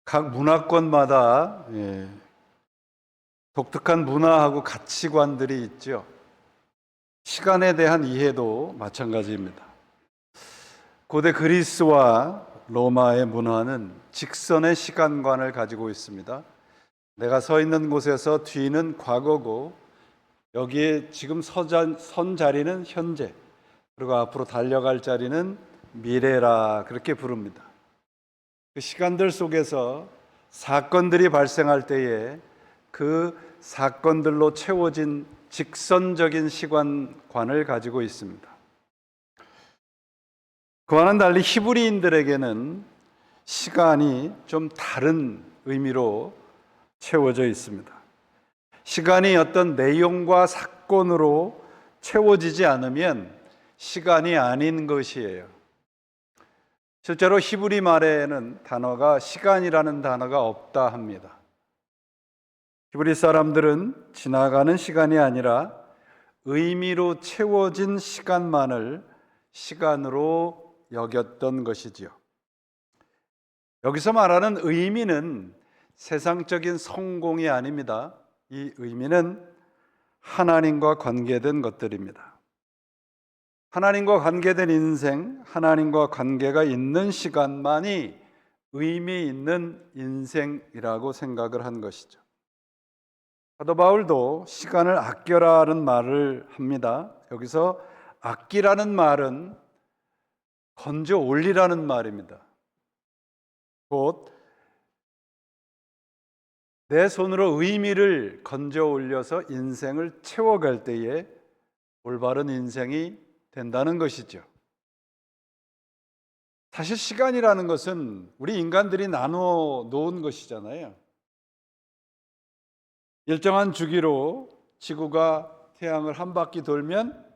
각 문화권마다 독특한 문화하고 가치관들이 있죠. 시간에 대한 이해도 마찬가지입니다. 고대 그리스와 로마의 문화는 직선의 시간관을 가지고 있습니다. 내가 서 있는 곳에서 뒤는 과거고 여기에 지금 선 자리는 현재, 그리고 앞으로 달려갈 자리는 미래라, 그렇게 부릅니다. 그 시간들 속에서 사건들이 발생할 때에 그 사건들로 채워진 직선적인 시간관을 가지고 있습니다. 그와는 달리 히브리인들에게는 시간이 좀 다른 의미로 채워져 있습니다. 시간이 어떤 내용과 사건으로 채워지지 않으면 시간이 아닌 것이에요. 실제로 히브리 말에는 단어가 시간이라는 단어가 없다 합니다. 히브리 사람들은 지나가는 시간이 아니라 의미로 채워진 시간만을 시간으로 여겼던 것이지요. 여기서 말하는 의미는 세상적인 성공이 아닙니다. 이 의미는 하나님과 관계된 것들입니다. 하나님과 관계된 인생, 하나님과 관계가 있는 시간만이 의미 있는 인생이라고 생각을 한 것이죠. 사도 바울도 시간을 아껴라는 말을 합니다. 여기서 아끼라는 말은 건져 올리라는 말입니다. 곧 내 손으로 의미를 건져 올려서 인생을 채워갈 때에 올바른 인생이 된다는 것이죠. 사실 시간이라는 것은 우리 인간들이 나누어 놓은 것이잖아요. 일정한 주기로 지구가 태양을 한 바퀴 돌면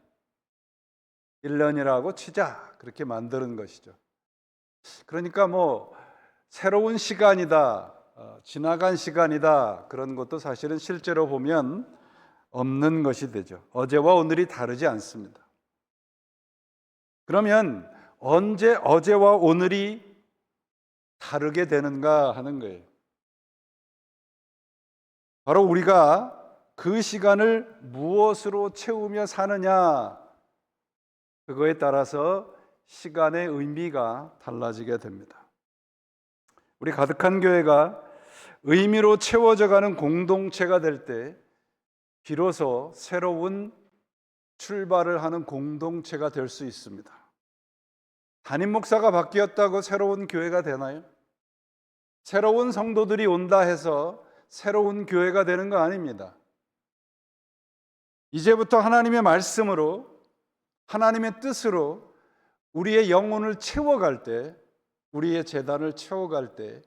1년이라고 치자, 그렇게 만드는 것이죠. 그러니까 새로운 시간이다, 지나간 시간이다, 그런 것도 사실은 실제로 보면 없는 것이 되죠. 어제와 오늘이 다르지 않습니다. 그러면 언제 어제와 오늘이 다르게 되는가 하는 거예요. 바로 우리가 그 시간을 무엇으로 채우며 사느냐, 그거에 따라서 시간의 의미가 달라지게 됩니다. 우리 가득한 교회가 의미로 채워져 가는 공동체가 될 때 비로소 새로운 출발을 하는 공동체가 될 수 있습니다. 담임 목사가 바뀌었다고 새로운 교회가 되나요? 새로운 성도들이 온다 해서 새로운 교회가 되는 거 아닙니다. 이제부터 하나님의 말씀으로, 하나님의 뜻으로 우리의 영혼을 채워갈 때, 우리의 재단을 채워갈 때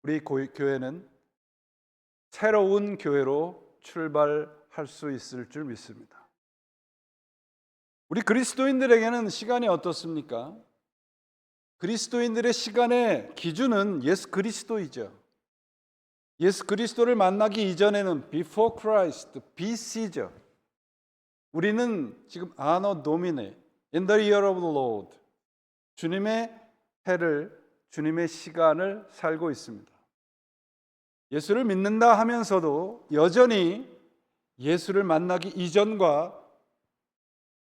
우리 교회는 새로운 교회로 출발할 수 있을 줄 믿습니다. 우리 그리스도인들에게는 시간이 어떻습니까? 그리스도인들의 시간의 기준은 예수 그리스도이죠. 예수 그리스도를 만나기 이전에는 before Christ, BC죠. 우리는 지금 Anno Domini, in the year of the Lord, 주님의 해를, 주님의 시간을 살고 있습니다. 예수를 믿는다 하면서도 여전히 예수를 만나기 이전과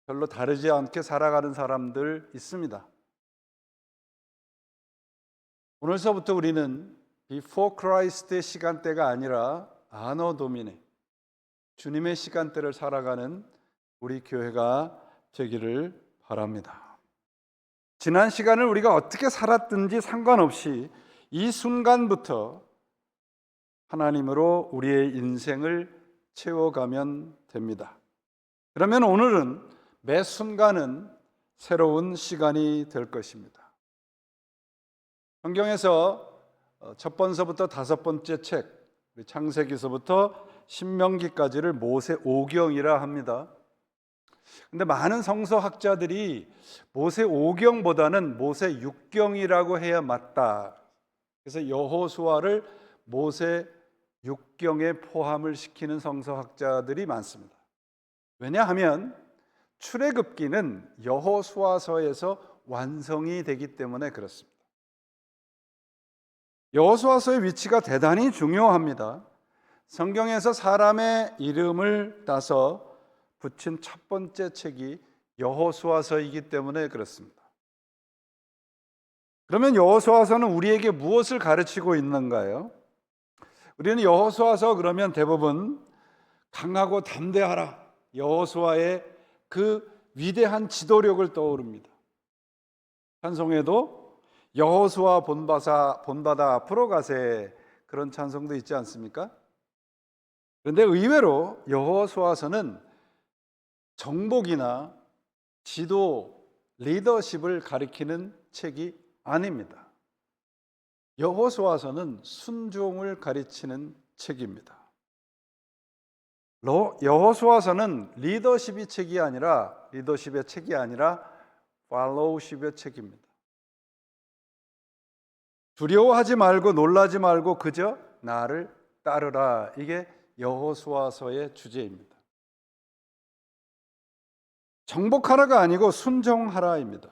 별로 다르지 않게 살아가는 사람들 있습니다. 오늘서부터 우리는 Before Christ의 시간대가 아니라 Anno Domini, 주님의 시간대를 살아가는 우리 교회가 되기를 바랍니다. 지난 시간을 우리가 어떻게 살았든지 상관없이 이 순간부터 하나님으로 우리의 인생을 채워가면 됩니다. 그러면 오늘은 매 순간은 새로운 시간이 될 것입니다. 성경에서 첫 번서부터 다섯 번째 책, 창세기서부터 신명기까지를 모세 오경이라 합니다. 근데 많은 성서학자들이 모세 오경보다는 모세 육경이라고 해야 맞다. 그래서 여호수아를 모세 육경에 포함을 시키는 성서학자들이 많습니다. 왜냐하면 출애굽기는 여호수아서에서 완성이 되기 때문에 그렇습니다. 여호수아서의 위치가 대단히 중요합니다. 성경에서 사람의 이름을 따서 붙인 첫 번째 책이 여호수아서이기 때문에 그렇습니다. 그러면 여호수아서는 우리에게 무엇을 가르치고 있는가요? 우리는 여호수아서 그러면 대부분 강하고 담대하라, 여호수아의 그 위대한 지도력을 떠오릅니다. 찬송에도 여호수아 본바다 앞으로 가세, 그런 찬송도 있지 않습니까? 그런데 의외로 여호수아서는 정복이나 지도, 리더십을 가리키는 책이 아닙니다. 여호수아서는 순종을 가르치는 책입니다. 여호수아서는 리더십의 책이 아니라 팔로우십의 책입니다. 두려워하지 말고 놀라지 말고 그저 나를 따르라. 이게 여호수아서의 주제입니다. 정복하라가 아니고 순종하라입니다.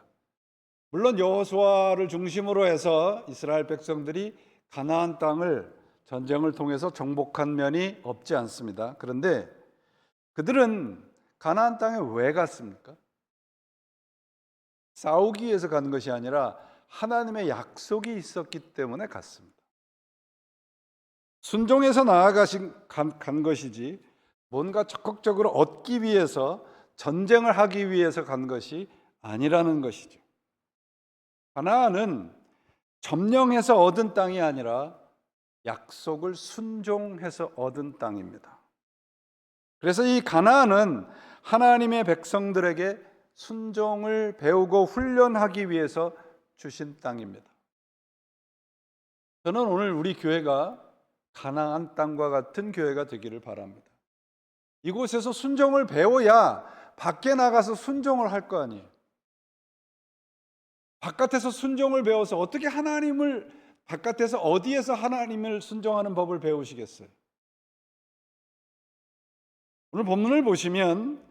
물론 여호수아를 중심으로 해서 이스라엘 백성들이 가나안 땅을 전쟁을 통해서 정복한 면이 없지 않습니다. 그런데 그들은 가나안 땅에 왜 갔습니까? 싸우기 위해서 간 것이 아니라 하나님의 약속이 있었기 때문에 갔습니다. 순종해서 간 것이지 뭔가 적극적으로 얻기 위해서, 전쟁을 하기 위해서 간 것이 아니라는 것이죠. 가나안은 점령해서 얻은 땅이 아니라 약속을 순종해서 얻은 땅입니다. 그래서 이 가나안은 하나님의 백성들에게 순종을 배우고 훈련하기 위해서 주신 땅입니다. 저는 오늘 우리 교회가 가나안 땅과 같은 교회가 되기를 바랍니다. 이곳에서 순종을 배워야 밖에 나가서 순종을 할 거 아니에요. 바깥에서 순종을 배워서 어떻게 바깥에서 어디에서 하나님을 순종하는 법을 배우시겠어요? 오늘 본문을 보시면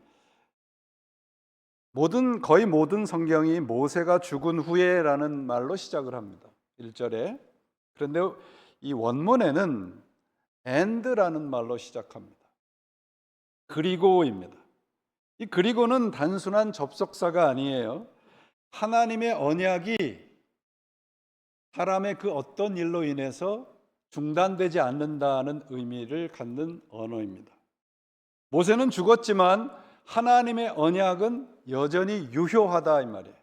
거의 모든 성경이 모세가 죽은 후에라는 말로 시작을 합니다. 1절에. 그런데 이 원문에는 and라는 말로 시작합니다. 그리고입니다. 이 그리고는 단순한 접속사가 아니에요. 하나님의 언약이 사람의 그 어떤 일로 인해서 중단되지 않는다는 의미를 갖는 언어입니다. 모세는 죽었지만 하나님의 언약은 여전히 유효하다, 이 말이에요.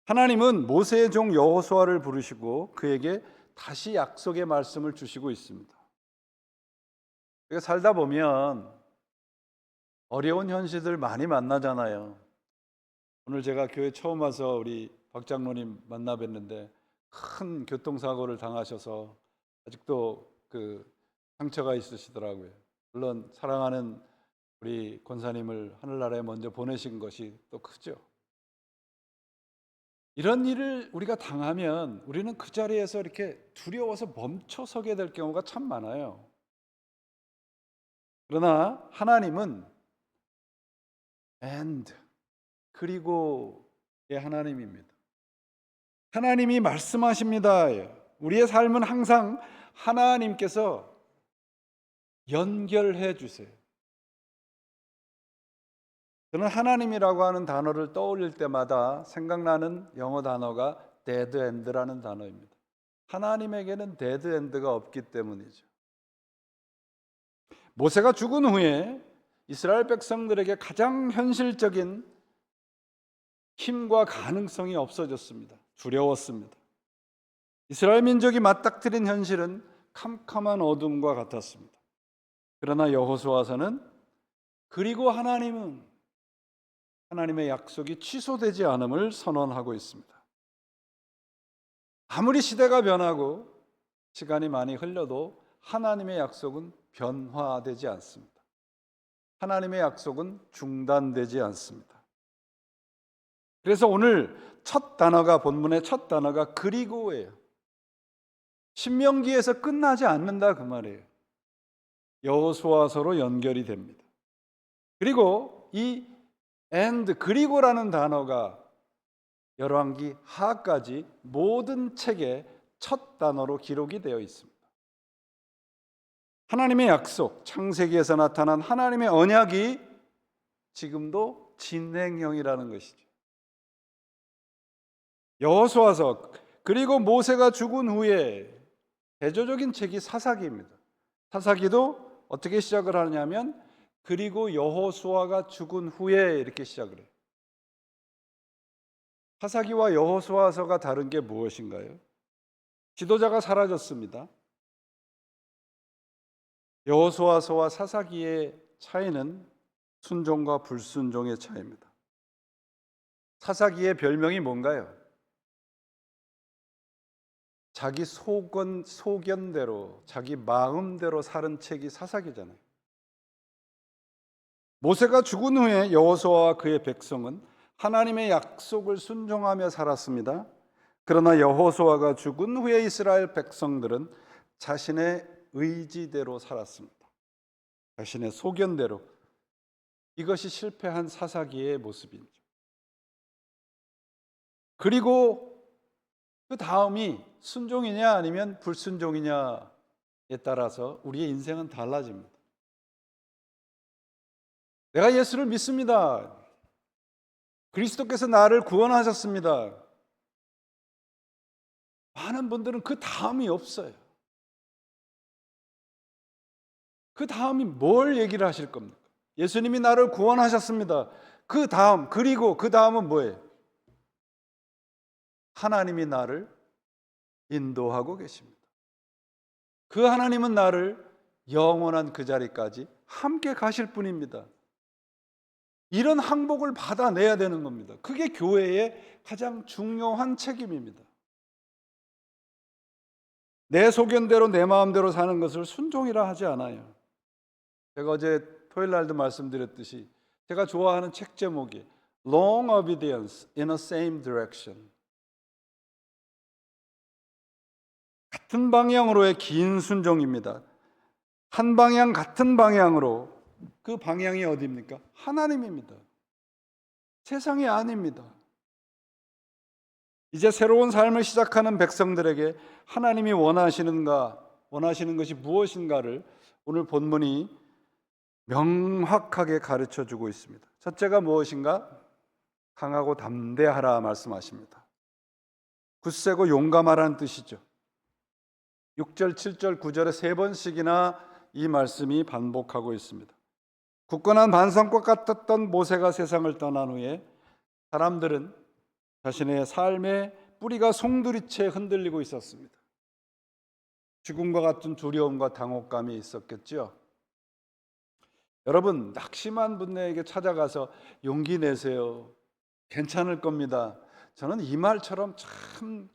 하나님은 모세의 종 여호수아를 부르시고 그에게 다시 약속의 말씀을 주시고 있습니다. 우리가 살다 보면 어려운 현실들 많이 만나잖아요. 오늘 제가 교회 처음 와서 우리 박 장로님 만나 뵀는데 큰 교통사고를 당하셔서 아직도 그 상처가 있으시더라고요. 물론 사랑하는 우리 권사님을 하늘나라에 먼저 보내신 것이 또 크죠. 이런 일을 우리가 당하면 우리는 그 자리에서 이렇게 두려워서 멈춰서게 될 경우가 참 많아요. 그러나 하나님은 그리고의 하나님입니다. 하나님이 말씀하십니다. 우리의 삶은 항상 하나님께서 연결해 주세요. 저는 하나님이라고 하는 단어를 떠올릴 때마다 생각나는 영어 단어가 dead end라는 단어입니다. 하나님에게는 dead end가 없기 때문이죠. 모세가 죽은 후에 이스라엘 백성들에게 가장 현실적인 힘과 가능성이 없어졌습니다. 두려웠습니다. 이스라엘 민족이 맞닥뜨린 현실은 캄캄한 어둠과 같았습니다. 그러나 여호수아서는 그리고 하나님의 약속이 취소되지 않음을 선언하고 있습니다. 아무리 시대가 변하고 시간이 많이 흘러도 하나님의 약속은 변화되지 않습니다. 하나님의 약속은 중단되지 않습니다. 그래서 오늘 본문의 첫 단어가 그리고예요. 신명기에서 끝나지 않는다, 그 말이에요. 여호수아서로 연결이 됩니다. 그리고 이 그리고라는 단어가 열왕기 하까지 모든 책의 첫 단어로 기록이 되어 있습니다. 하나님의 약속, 창세기에서 나타난 하나님의 언약이 지금도 진행형이라는 것이죠. 여호수아서 그리고 모세가 죽은 후에 대조적인 책이 사사기입니다. 사사기도 어떻게 시작을 하냐면 그리고 여호수아가 죽은 후에 이렇게 시작을 해요. 사사기와 여호수아서가 다른 게 무엇인가요? 지도자가 사라졌습니다. 여호수아서와 사사기의 차이는 순종과 불순종의 차이입니다. 사사기의 별명이 뭔가요? 자기 소견대로 자기 마음대로 사는 책이 사사기잖아요. 모세가 죽은 후에 여호수아와 그의 백성은 하나님의 약속을 순종하며 살았습니다. 그러나 여호수아가 죽은 후에 이스라엘 백성들은 자신의 의지대로 살았습니다. 자신의 소견대로. 이것이 실패한 사사기의 모습이죠. 그리고 그 다음이 순종이냐 아니면 불순종이냐에 따라서 우리의 인생은 달라집니다. 내가 예수를 믿습니다. 그리스도께서 나를 구원하셨습니다. 많은 분들은 그 다음이 없어요. 그 다음이 뭘 얘기를 하실 겁니까? 예수님이 나를 구원하셨습니다. 그 다음, 그리고 그 다음은 뭐예요? 하나님이 나를 인도하고 계십니다. 그 하나님은 나를 영원한 그 자리까지 함께 가실 분입니다. 이런 항복을 받아내야 되는 겁니다. 그게 교회의 가장 중요한 책임입니다. 내 소견대로 내 마음대로 사는 것을 순종이라 하지 않아요. 제가 어제 토요일 날도 말씀드렸듯이 제가 좋아하는 책 제목이 Long Obedience in a Same Direction. 같은 방향으로의 긴 순종입니다. 한 방향 같은 방향으로. 그 방향이 어디입니까? 하나님입니다. 세상이 아닙니다. 이제 새로운 삶을 시작하는 백성들에게 하나님이 원하시는 것이 무엇인가를 오늘 본문이 명확하게 가르쳐 주고 있습니다. 첫째가 무엇인가? 강하고 담대하라 말씀하십니다. 굳세고 용감하라는 뜻이죠. 6절, 7절, 9절에 세 번씩이나 이 말씀이 반복하고 있습니다. 굳건한 반석과 같았던 모세가 세상을 떠난 후에 사람들은 자신의 삶의 뿌리가 송두리째 흔들리고 있었습니다. 죽음과 같은 두려움과 당혹감이 있었겠죠. 여러분, 낙심한 분에게 찾아가서 용기 내세요. 괜찮을 겁니다. 저는 이 말처럼 참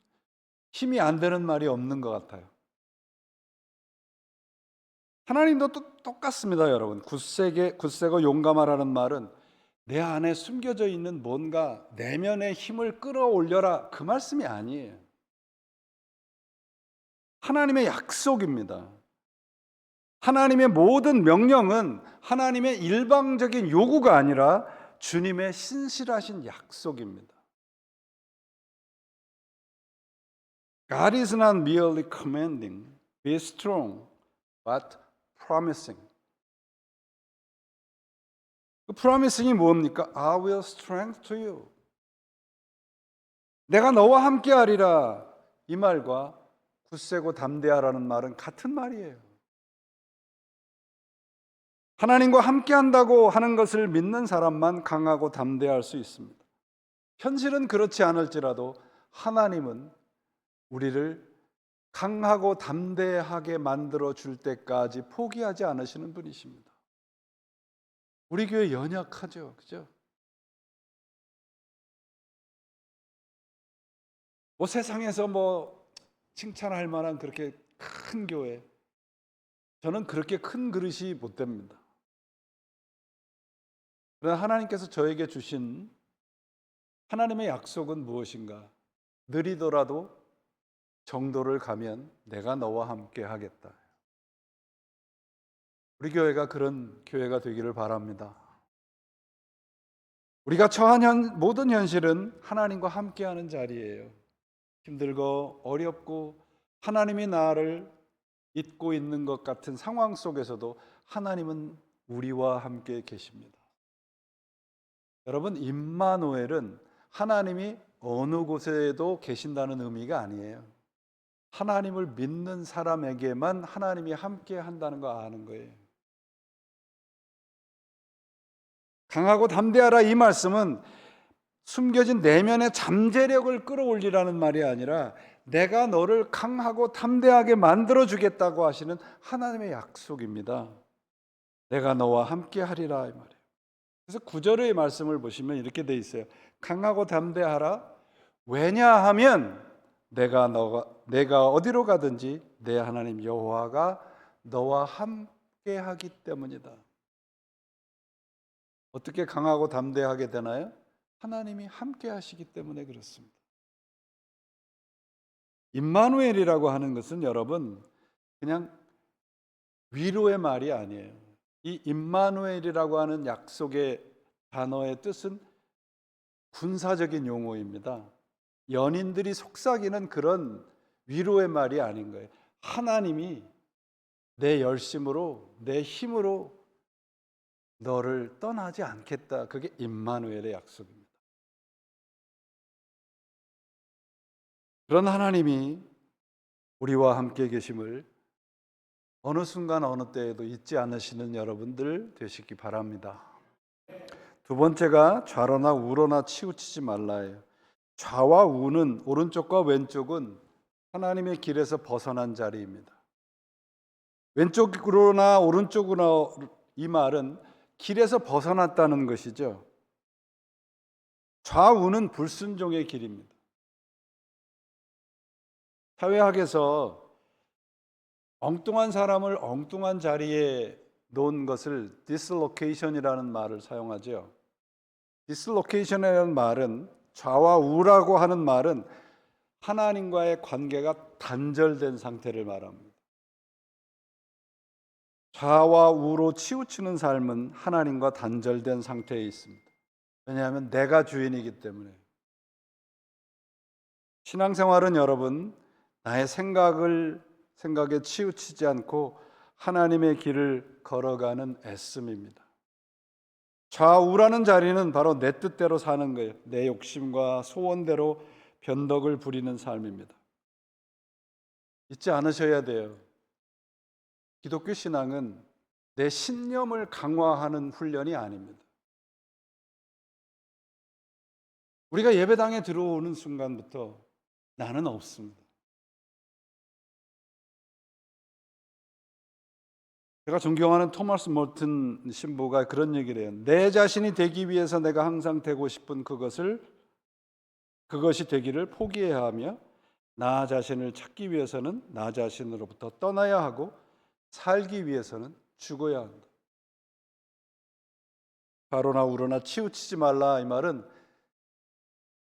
힘이 안 되는 말이 없는 것 같아요. 하나님도 똑같습니다, 여러분. 굳세고 용감하라는 말은 내 안에 숨겨져 있는 뭔가 내면의 힘을 끌어올려라 그 말씀이 아니에요. 하나님의 약속입니다. 하나님의 모든 명령은 하나님의 일방적인 요구가 아니라 주님의 신실하신 약속입니다. God is not merely commanding, be strong, but promising. 그 promising이 뭡니까? I will strength to you. 내가 너와 함께하리라. 이 말과 굳세고 담대하라는 말은 같은 말이에요. 하나님과 함께한다고 하는 것을 믿는 사람만 강하고 담대할 수 있습니다. 현실은 그렇지 않을지라도 하나님은 우리를 강하고 담대하게 만들어 줄 때까지 포기하지 않으시는 분이십니다. 우리 교회 연약하죠, 그죠? 세상에서 칭찬할 만한 그렇게 큰 교회, 저는 그렇게 큰 그릇이 못 됩니다. 그러나 하나님께서 저에게 주신 하나님의 약속은 무엇인가? 느리더라도 정도를 가면 내가 너와 함께 하겠다. 우리 교회가 그런 교회가 되기를 바랍니다. 우리가 처한 모든 현실은 하나님과 함께하는 자리예요. 힘들고 어렵고 하나님이 나를 잊고 있는 것 같은 상황 속에서도 하나님은 우리와 함께 계십니다. 여러분, 임마누엘은 하나님이 어느 곳에도 계신다는 의미가 아니에요. 하나님을 믿는 사람에게만 하나님이 함께 한다는 거 아는 거예요. 강하고 담대하라, 이 말씀은 숨겨진 내면의 잠재력을 끌어올리라는 말이 아니라 내가 너를 강하고 담대하게 만들어 주겠다고 하시는 하나님의 약속입니다. 내가 너와 함께 하리라, 이 말이에요. 그래서 9절의 말씀을 보시면 이렇게 돼 있어요. 강하고 담대하라. 왜냐하면 내가 어디로 가든지 내 하나님 여호와가 너와 함께 하기 때문이다. 어떻게 강하고 담대하게 되나요? 하나님이 함께 하시기 때문에 그렇습니다. 임마누엘이라고 하는 것은 여러분 그냥 위로의 말이 아니에요. 이 임마누엘이라고 하는 약속의 단어의 뜻은 군사적인 용어입니다. 연인들이 속삭이는 그런 위로의 말이 아닌 거예요. 하나님이 내 열심으로 내 힘으로 너를 떠나지 않겠다. 그게 임마누엘의 약속입니다. 그런 하나님이 우리와 함께 계심을 어느 순간 어느 때에도 잊지 않으시는 여러분들 되시기 바랍니다. 두 번째가 좌로나 우로나 치우치지 말라예요. 좌와 우는, 오른쪽과 왼쪽은 하나님의 길에서 벗어난 자리입니다. 왼쪽으로나 오른쪽으로나, 이 말은 길에서 벗어났다는 것이죠. 좌우는 불순종의 길입니다. 사회학에서 엉뚱한 사람을 엉뚱한 자리에 놓은 것을 dislocation이라는 말을 사용하죠. dislocation이라는 말은, 좌와 우라고 하는 말은 하나님과의 관계가 단절된 상태를 말합니다. 좌와 우로 치우치는 삶은 하나님과 단절된 상태에 있습니다. 왜냐하면 내가 주인이기 때문에. 신앙생활은 여러분, 나의 생각에 치우치지 않고 하나님의 길을 걸어가는 애씀입니다. 좌우라는 자리는 바로 내 뜻대로 사는 거예요. 내 욕심과 소원대로 변덕을 부리는 삶입니다. 잊지 않으셔야 돼요. 기독교 신앙은 내 신념을 강화하는 훈련이 아닙니다. 우리가 예배당에 들어오는 순간부터 나는 없습니다. 제가 존경하는 토마스 몰튼 신부가 그런 얘기를 해요. 내 자신이 되기 위해서 내가 항상 되고 싶은 그것이 되기를 포기해야 하며, 나 자신을 찾기 위해서는 나 자신으로부터 떠나야 하고, 살기 위해서는 죽어야 한다. 좌로나 우로나 치우치지 말라, 이 말은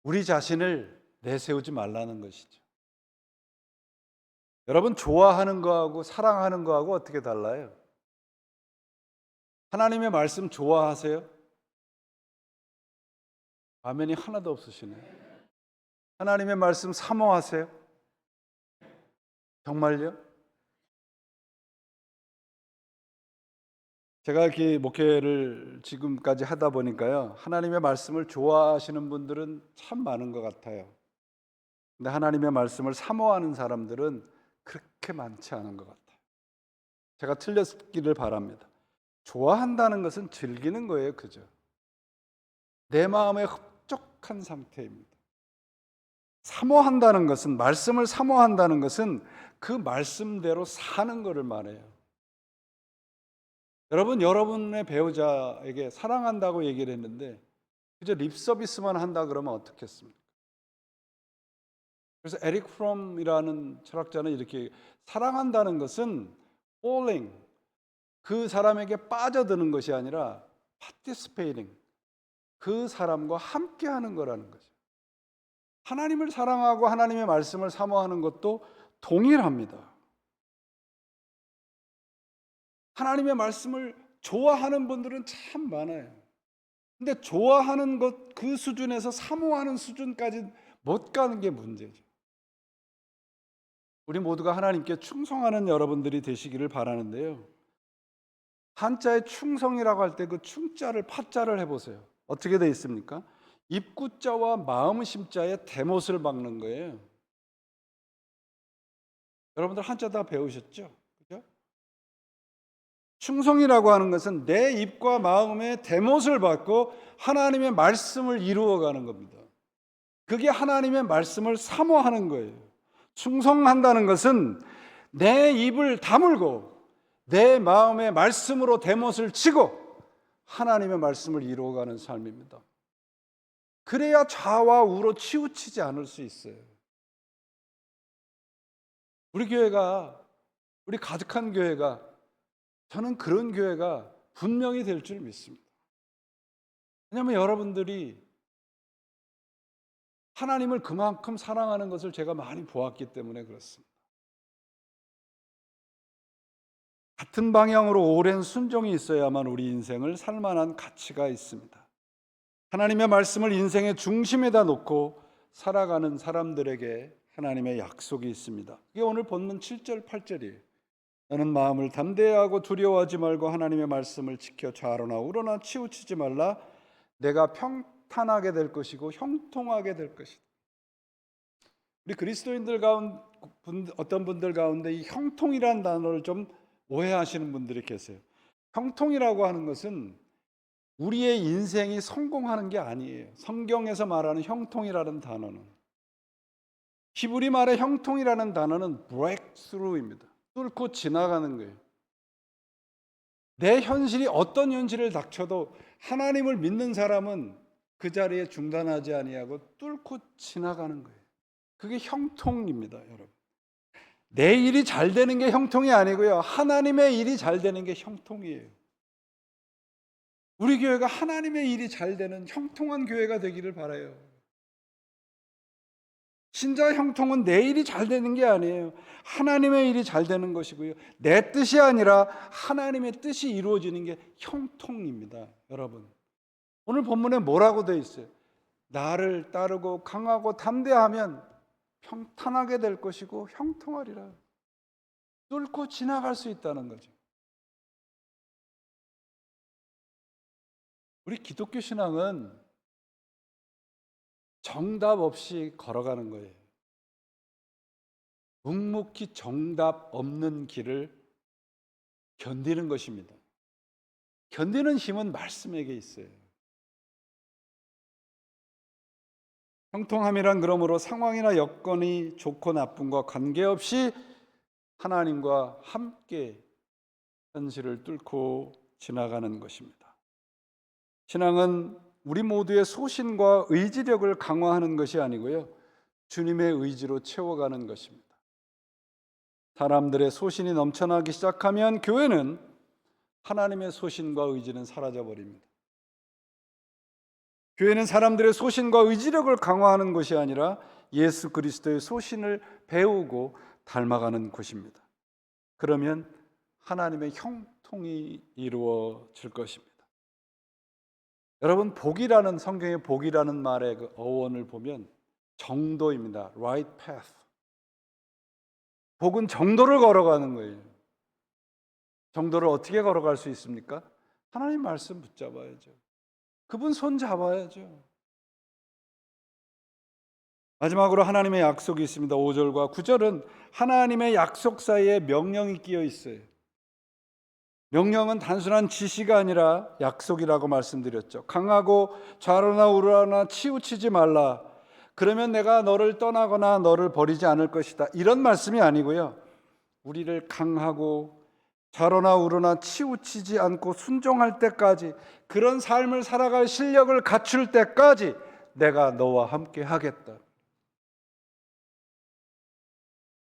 우리 자신을 내세우지 말라는 것이죠. 여러분, 좋아하는 거하고 사랑하는 거하고 어떻게 달라요? 하나님의 말씀 좋아하세요? 아멘이 하나도 없으시네요. 하나님의 말씀 사모하세요? 정말요? 제가 이렇게 목회를 지금까지 하다 보니까요, 하나님의 말씀을 좋아하시는 분들은 참 많은 것 같아요. 근데 하나님의 말씀을 사모하는 사람들은 그렇게 많지 않은 것 같아요. 제가 틀렸기를 바랍니다. 좋아한다는 것은 즐기는 거예요, 그죠? 내 마음에 흡족한 상태입니다. 사모한다는 것은, 말씀을 사모한다는 것은 그 말씀대로 사는 것을 말해요. 여러분의 배우자에게 사랑한다고 얘기를 했는데 그저 립 서비스만 한다 그러면 어떻겠습니까? 그래서 에릭 프롬이라는 철학자는 이렇게, 사랑한다는 것은 falling, 그 사람에게 빠져드는 것이 아니라 participating, 그 사람과 함께하는 거라는 거죠. 하나님을 사랑하고 하나님의 말씀을 사모하는 것도 동일합니다. 하나님의 말씀을 좋아하는 분들은 참 많아요. 근데 좋아하는 것 그 수준에서 사모하는 수준까지 못 가는 게 문제죠. 우리 모두가 하나님께 충성하는 여러분들이 되시기를 바라는데요. 한자의 충성이라고 할 때 그 충자를 파자를 해보세요. 어떻게 되어 있습니까? 입구자와 마음심자의 대못을 박는 거예요. 여러분들 한자 다 배우셨죠? 그죠? 충성이라고 하는 것은 내 입과 마음의 대못을 받고 하나님의 말씀을 이루어가는 겁니다. 그게 하나님의 말씀을 사모하는 거예요. 충성한다는 것은 내 입을 다물고 내 마음의 말씀으로 대못을 치고 하나님의 말씀을 이루어가는 삶입니다. 그래야 좌와 우로 치우치지 않을 수 있어요. 우리 가득한 교회가, 저는 그런 교회가 분명히 될 줄 믿습니다. 왜냐하면 여러분들이 하나님을 그만큼 사랑하는 것을 제가 많이 보았기 때문에 그렇습니다. 같은 방향으로 오랜 순종이 있어야만 우리 인생을 살 만한 가치가 있습니다. 하나님의 말씀을 인생의 중심에다 놓고 살아가는 사람들에게 하나님의 약속이 있습니다. 이게 오늘 본문 7절 8절이에요. 너는 마음을 담대하고 두려워하지 말고 하나님의 말씀을 지켜 좌로나 우로나 치우치지 말라. 내가 평탄하게 될 것이고 형통하게 될 것이다. 우리 그리스도인들 가운데 어떤 분들 가운데 이 형통이라는 단어를 좀 오해하시는 분들이 계세요. 형통이라고 하는 것은 우리의 인생이 성공하는 게 아니에요. 성경에서 말하는 형통이라는 단어는, 히브리 말의 형통이라는 단어는 breakthrough입니다. 뚫고 지나가는 거예요. 내 현실이 어떤 현실을 닥쳐도 하나님을 믿는 사람은 그 자리에 중단하지 아니하고 뚫고 지나가는 거예요. 그게 형통입니다, 여러분. 내 일이 잘 되는 게 형통이 아니고요. 하나님의 일이 잘 되는 게 형통이에요. 우리 교회가 하나님의 일이 잘 되는 형통한 교회가 되기를 바라요. 신자 형통은 내 일이 잘 되는 게 아니에요. 하나님의 일이 잘 되는 것이고요. 내 뜻이 아니라 하나님의 뜻이 이루어지는 게 형통입니다. 여러분, 오늘 본문에 뭐라고 되어 있어요? 나를 따르고 강하고 담대하면 평탄하게 될 것이고 형통하리라. 뚫고 지나갈 수 있다는 거죠. 우리 기독교 신앙은 정답 없이 걸어가는 거예요. 묵묵히 정답 없는 길을 견디는 것입니다. 견디는 힘은 말씀에게 있어요. 형통함이란 그러므로 상황이나 여건이 좋고 나쁜과 관계없이 하나님과 함께 현실을 뚫고 지나가는 것입니다. 신앙은 우리 모두의 소신과 의지력을 강화하는 것이 아니고요, 주님의 의지로 채워가는 것입니다. 사람들의 소신이 넘쳐나기 시작하면 교회는 하나님의 소신과 의지는 사라져버립니다. 교회는 사람들의 소신과 의지력을 강화하는 것이 아니라 예수 그리스도의 소신을 배우고 닮아가는 곳입니다. 그러면 하나님의 형통이 이루어질 것입니다. 여러분, 복이라는, 성경의 복이라는 말의 그 어원을 보면 정도입니다. Right path. 복은 정도를 걸어가는 거예요. 정도를 어떻게 걸어갈 수 있습니까? 하나님 말씀 붙잡아야죠. 그분 손 잡아야죠. 마지막으로 하나님의 약속이 있습니다. 5절과 9절은 하나님의 약속 사이에 명령이 끼어 있어요. 명령은 단순한 지시가 아니라 약속이라고 말씀드렸죠. 강하고 좌로나 우로나 치우치지 말라. 그러면 내가 너를 떠나거나 너를 버리지 않을 것이다. 이런 말씀이 아니고요, 우리를 강하고 좌로나 우로나 치우치지 않고 순종할 때까지, 그런 삶을 살아갈 실력을 갖출 때까지 내가 너와 함께 하겠다.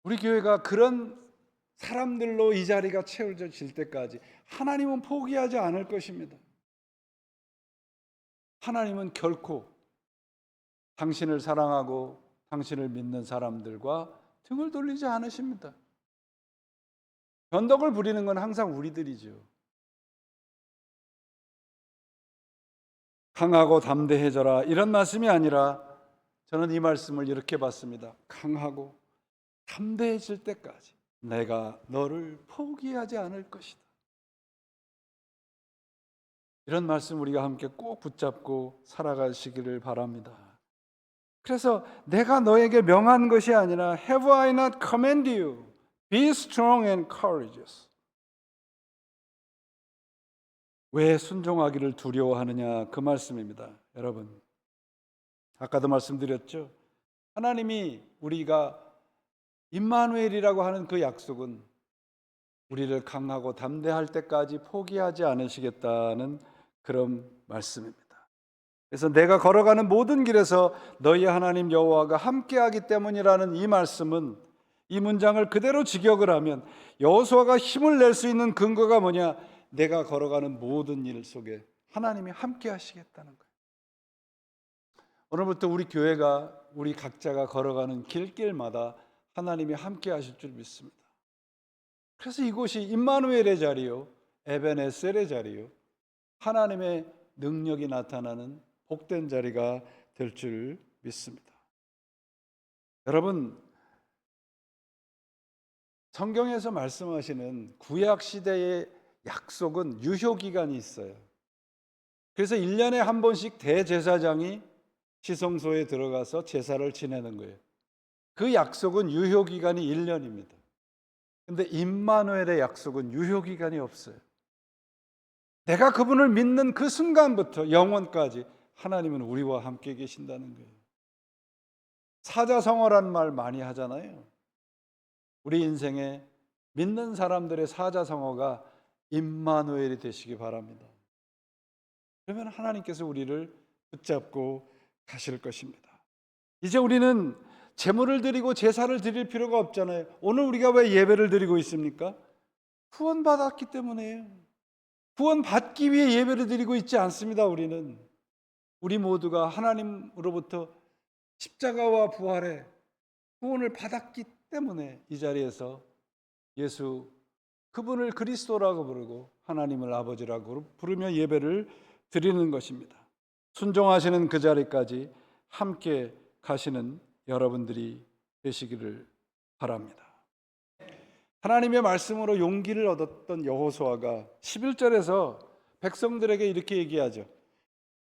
우리 교회가 그런 사람들로 이 자리가 채워질 때까지 하나님은 포기하지 않을 것입니다. 하나님은 결코 당신을 사랑하고 당신을 믿는 사람들과 등을 돌리지 않으십니다. 변덕을 부리는 건 항상 우리들이죠. 강하고 담대해져라 이런 말씀이 아니라 저는 이 말씀을 이렇게 봤습니다. 강하고 담대해질 때까지 내가 너를 포기하지 않을 것이다. 이런 말씀 우리가 함께 꼭 붙잡고 살아가시기를 바랍니다. 그래서 내가 너에게 명한 것이 아니라 Have I not commanded you? Be strong and courageous. 왜 순종하기를 두려워하느냐 그 말씀입니다. 여러분, 아까도 말씀드렸죠. 하나님이 우리가 임마누엘이라고 하는 그 약속은 우리를 강하고 담대할 때까지 포기하지 않으시겠다는 그런 말씀입니다. 그래서 내가 걸어가는 모든 길에서 너희 하나님 여호와가 함께하기 때문이라는 이 말씀은, 이 문장을 그대로 직역을 하면 여호수아가 힘을 낼 수 있는 근거가 뭐냐? 내가 걸어가는 모든 일 속에 하나님이 함께 하시겠다는 거예요. 오늘부터 우리 교회가, 우리 각자가 걸어가는 길길마다 하나님이 함께 하실 줄 믿습니다. 그래서 이곳이 임마누엘의 자리요, 에벤에셀의 자리요, 하나님의 능력이 나타나는 복된 자리가 될 줄 믿습니다. 여러분, 성경에서 말씀하시는 구약 시대의 약속은 유효 기간이 있어요. 그래서 1년에 한 번씩 대제사장이 지성소에 들어가서 제사를 지내는 거예요. 그 약속은 유효 기간이 1년입니다. 근데 임마누엘의 약속은 유효 기간이 없어요. 내가 그분을 믿는 그 순간부터 영원까지 하나님은 우리와 함께 계신다는 거예요. 사자성어라는 말 많이 하잖아요. 우리 인생에 믿는 사람들의 사자성어가 임마누엘이 되시기 바랍니다. 그러면 하나님께서 우리를 붙잡고 가실 것입니다. 이제 우리는 제물을 드리고 제사를 드릴 필요가 없잖아요. 오늘 우리가 왜 예배를 드리고 있습니까? 구원받았기 때문에요. 구원받기 위해 예배를 드리고 있지 않습니다. 우리 모두가 하나님으로부터 십자가와 부활의 구원을 받았기 때문에 이 자리에서 예수, 그분을 그리스도라고 부르고 하나님을 아버지라고 부르며 예배를 드리는 것입니다. 순종하시는 그 자리까지 함께 가시는 여러분들이 되시기를 바랍니다. 하나님의 말씀으로 용기를 얻었던 여호수아가 11절에서 백성들에게 이렇게 얘기하죠.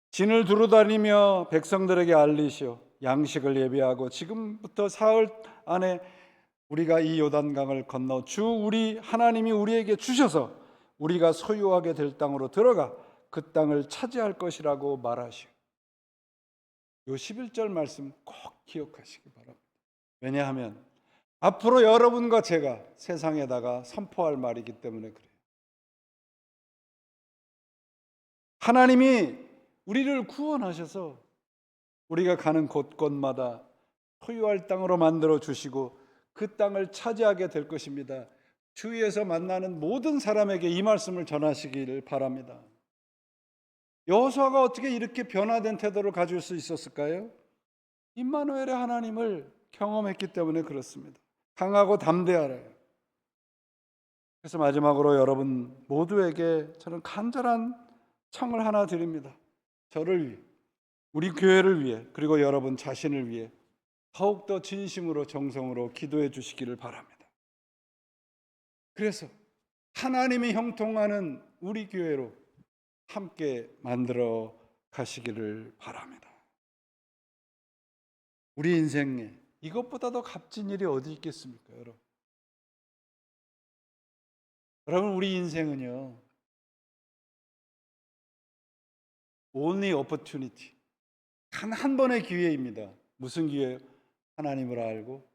진을 두루다니며 백성들에게 알리시오. 양식을 예비하고 지금부터 사흘 안에 우리가 이 요단강을 건너 주 우리 하나님이 우리에게 주셔서 우리가 소유하게 될 땅으로 들어가 그 땅을 차지할 것이라고 말하시오. 요 11절 말씀 꼭 기억하시기 바랍니다. 왜냐하면 앞으로 여러분과 제가 세상에다가 선포할 말이기 때문에 그래요. 하나님이 우리를 구원하셔서 우리가 가는 곳곳마다 소유할 땅으로 만들어 주시고 그 땅을 차지하게 될 것입니다. 주위에서 만나는 모든 사람에게 이 말씀을 전하시기를 바랍니다. 여호수아가 어떻게 이렇게 변화된 태도를 가질 수 있었을까요? 임마누엘의 하나님을 경험했기 때문에 그렇습니다. 강하고 담대하래요. 그래서 마지막으로 여러분 모두에게 저는 간절한 청을 하나 드립니다. 저를 위해, 우리 교회를 위해, 그리고 여러분 자신을 위해 더욱더 진심으로 정성으로 기도해 주시기를 바랍니다. 그래서 하나님이 형통하는 우리 교회로 함께 만들어 가시기를 바랍니다. 우리 인생에 이것보다 더 값진 일이 어디 있겠습니까, 여러분? 여러분, 우리 인생은요, only opportunity, 단 한 번의 기회입니다. 무슨 기회예요? 하나님을 알고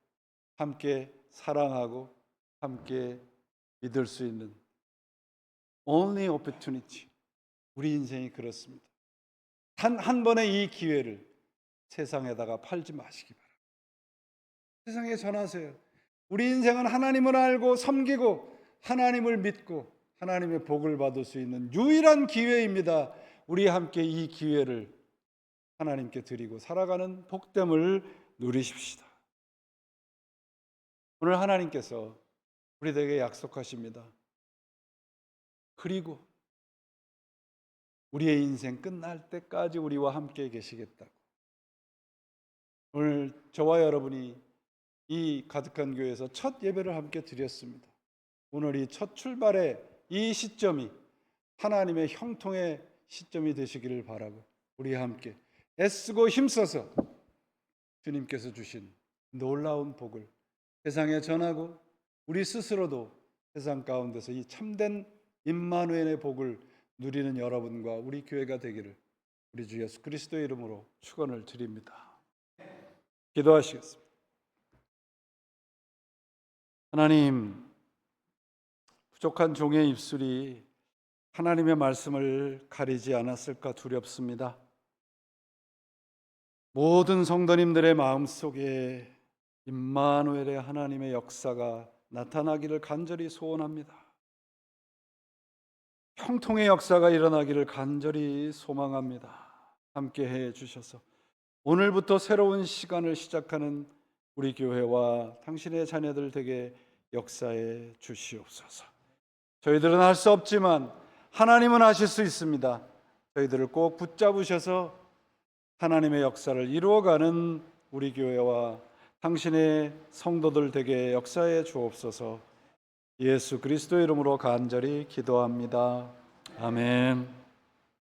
함께 사랑하고 함께 믿을 수 있는 only opportunity. 우리 인생이 그렇습니다. 단 한 번의 이 기회를 세상에다가 팔지 마시기 바랍니다. 세상에 전하세요. 우리 인생은 하나님을 알고 섬기고 하나님을 믿고 하나님의 복을 받을 수 있는 유일한 기회입니다. 우리 함께 이 기회를 하나님께 드리고 살아가는 복됨을 누리십시다. 오늘 하나님께서 우리에게 약속하십니다. 그리고 우리의 인생 끝날 때까지 우리와 함께 계시겠다고. 오늘 저와 여러분이 이 가득한 교회에서 첫 예배를 함께 드렸습니다. 오늘 이 첫 출발의 이 시점이 하나님의 형통의 시점이 되시기를 바라고, 우리 함께 애쓰고 힘써서 주님께서 주신 놀라운 복을 세상에 전하고 우리 스스로도 세상 가운데서 이 참된 임마누엘의 복을 누리는 여러분과 우리 교회가 되기를 우리 주 예수 그리스도의 이름으로 축원을 드립니다. 기도하시겠습니다. 하나님, 부족한 종의 입술이 하나님의 말씀을 가리지 않았을까 두렵습니다. 모든 성도님들의 마음속에 임마누엘의 하나님의 역사가 나타나기를 간절히 소원합니다. 형통의 역사가 일어나기를 간절히 소망합니다. 함께 해 주셔서 오늘부터 새로운 시간을 시작하는 우리 교회와 당신의 자녀들 되게 역사해 주시옵소서. 저희들은 할 수 없지만 하나님은 하실 수 있습니다. 저희들을 꼭 붙잡으셔서 하나님의 역사를 이루어가는 우리 교회와 당신의 성도들 되게 역사해 주옵소서. 예수 그리스도의 이름으로 간절히 기도합니다. 아멘.